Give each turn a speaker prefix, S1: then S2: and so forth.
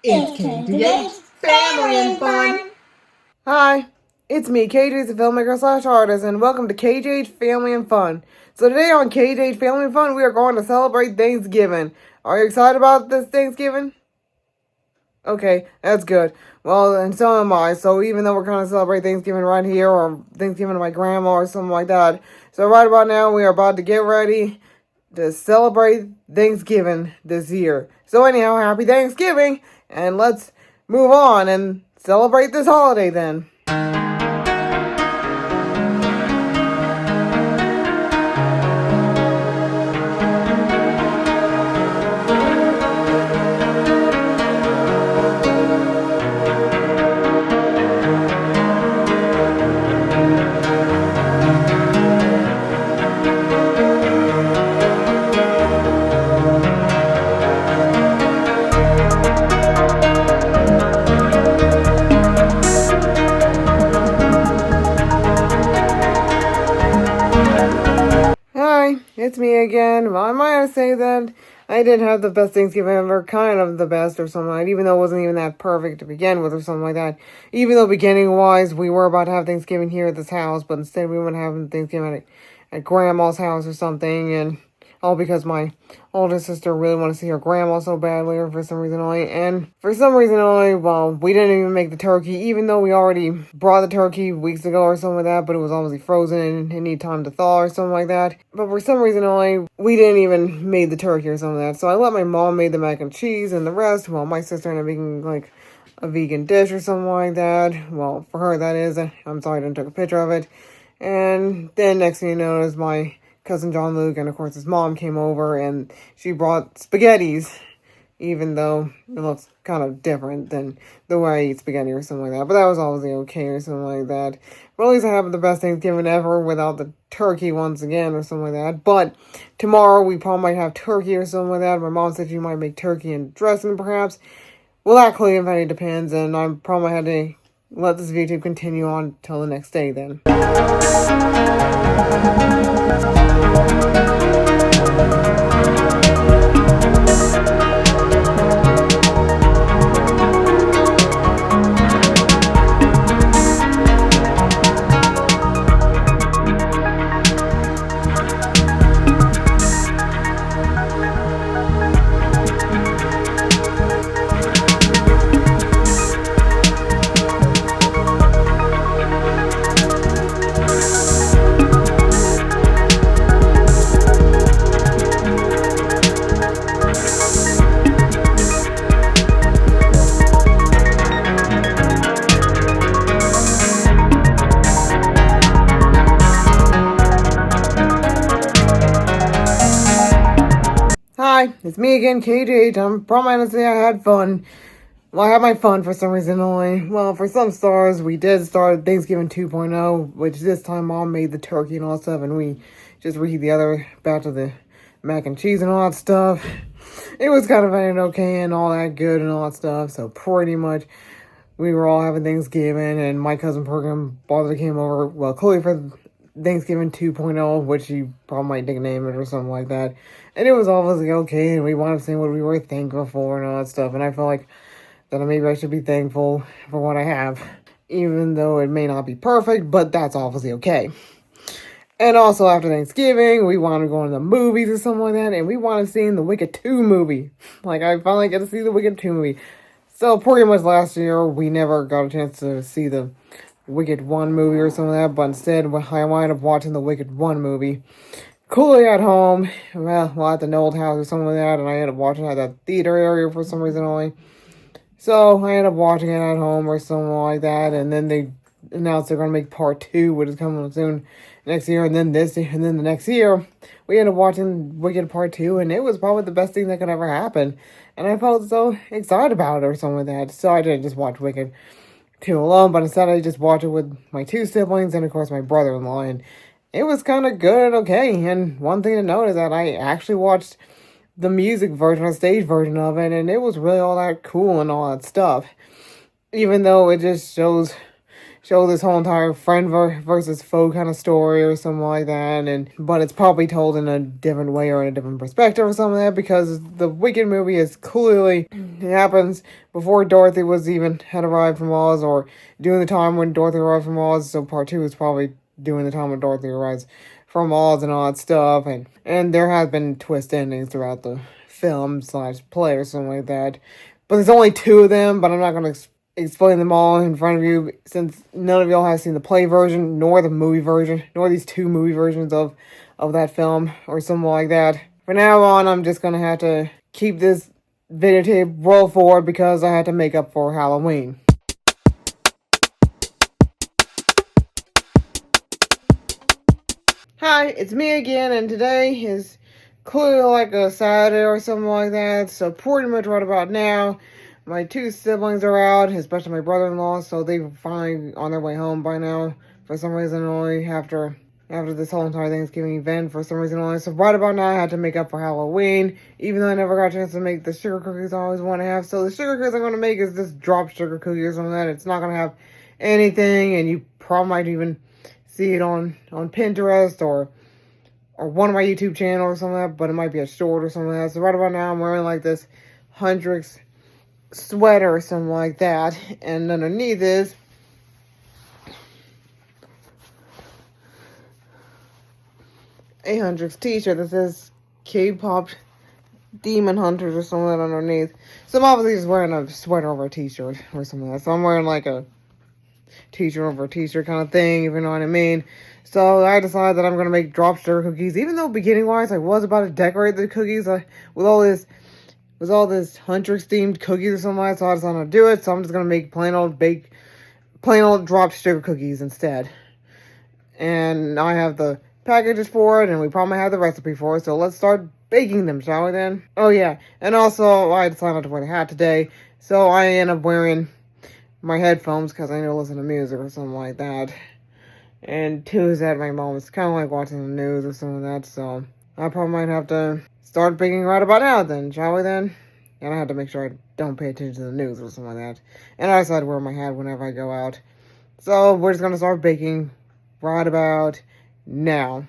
S1: It's KJH Family and Fun.
S2: Hi, it's me, KJ, the filmmaker/artist, and welcome to KJH Family and Fun. So today on KJH Family and Fun, we are going to celebrate Thanksgiving. Are you excited about this Thanksgiving? Okay, that's good. Well, and so am I. So even though we're going to celebrate Thanksgiving right here, or Thanksgiving to my grandma, or something like that. So right about now, we are about to get ready to celebrate Thanksgiving this year. So anyhow, happy Thanksgiving, and let's move on and celebrate this holiday then. Hi, it's me again. Well, I might say that I did have the best Thanksgiving ever, kind of the best or something like that, even though it wasn't even that perfect to begin with or something like that. Even though beginning-wise, we were about to have Thanksgiving here at this house, but instead we went having Thanksgiving at Grandma's house or something, and all because my older sister really wanted to see her grandma so badly, or for some reason only. And for some reason only, well, we didn't even make the turkey, even though we already brought the turkey weeks ago or something like that, but it was obviously frozen and it needed time to thaw or something like that. But for some reason only, we didn't even make the turkey or something like that. So I let my mom make the mac and cheese and the rest, while my sister ended up making like a vegan dish or something like that. Well, for her that is. I'm sorry I didn't take a picture of it. And then next thing you know is my cousin John Luke and of course his mom came over and she brought spaghettis, even though it looks kind of different than the way I eat spaghetti or something like that. But that was obviously okay or something like that. But at least I had the best Thanksgiving ever without the turkey once again or something like that. But tomorrow we probably might have turkey or something like that. My mom said she might make turkey and dressing perhaps. Well, that clearly if any depends, and I probably had to let this video continue on till the next day then. Hi, it's me again, KJH. I'm probably gonna say I had fun. Well, I had my fun for some reason only. Well, for some stars, we did start Thanksgiving 2.0, which this time Mom made the turkey and all that stuff, and we just reheated the other batch of the mac and cheese and all that stuff. It was kind of ended okay and all that good and all that stuff, so pretty much we were all having Thanksgiving, and my cousin Program Bother came over, well, Chloe for Thanksgiving 2.0, which you probably might nickname it or something like that. And it was obviously okay, and we wound up saying what we were thankful for and all that stuff. And I felt like that maybe I should be thankful for what I have, even though it may not be perfect, but that's obviously okay. And also after Thanksgiving, we wanted to go to the movies or something like that, and we wanted to see the Wicked 2 movie. Like, I finally get to see the Wicked 2 movie. So pretty much last year, we never got a chance to see the Wicked 1 movie or something like that, but instead I wound up watching the Wicked 1 movie coolly at home, well, at the old house or something like that, and I ended up watching it at that theater area for some reason only. So I ended up watching it at home or something like that, and then they announced they're going to make part 2, which is coming soon next year, and then the next year, we ended up watching Wicked Part 2, and it was probably the best thing that could ever happen, and I felt so excited about it or something like that, so I didn't just watch Wicked 2 alone, but instead I just watched it with my 2 siblings and of course my brother-in-law, and it was kind of good and okay. And one thing to note is that I actually watched the music version, or stage version of it, and it was really all that cool and all that stuff. Even though it just shows show this whole entire friend versus foe kind of story or something like that, but it's probably told in a different way or in a different perspective or something like that, because the Wicked movie is clearly, it happens before Dorothy had arrived from Oz, or during the time when Dorothy arrived from Oz, so part 2 is probably during the time when Dorothy arrives from Oz and all that stuff, and there has been twist endings throughout the film / play or something like that, but there's only 2 of them, but I'm not going to explain them all in front of you, since none of y'all have seen the play version, nor the movie version, nor these 2 movie versions of that film, or something like that. From now on, I'm just gonna have to keep this videotape roll forward, because I had to make up for Halloween. Hi, it's me again, and today is clearly like a Saturday or something like that, so pretty much right about now, my 2 siblings are out, especially my brother-in-law, so they're finally on their way home by now, for some reason only, after this whole entire Thanksgiving event, for some reason only. So right about now, I had to make up for Halloween, even though I never got a chance to make the sugar cookies I always want to have. So the sugar cookies I'm going to make is just drop sugar cookies or something like that. It's not going to have anything, and you probably might even see it on Pinterest or one of my YouTube channels or something like that, but it might be a short or something like that. So right about now, I'm wearing like this Hendrix sweater or something like that, and underneath is a Hendrix t-shirt that says K-pop Demon Hunters or something like that underneath. So I'm obviously just wearing a sweater over a t-shirt or something like that. So I'm wearing like a t-shirt over a t-shirt kind of thing, if you know what I mean. So I decided that I'm going to make drop sugar cookies, even though beginning wise I was about to decorate the cookies with all this Huntress themed cookies or something like that, so I decided to do it. So I'm just going to make plain old drop sugar cookies instead. And I have the packages for it, and we probably have the recipe for it, so let's start baking them, shall we then? Oh yeah, and also I decided not to wear the hat today, so I end up wearing my headphones because I need to listen to music or something like that. And 2 is at my mom. It's kind of like watching the news or something like that, so I probably might have to start baking right about now then, shall we then? And I have to make sure I don't pay attention to the news or something like that. And I decided to wear my hat whenever I go out. So we're just going to start baking right about now.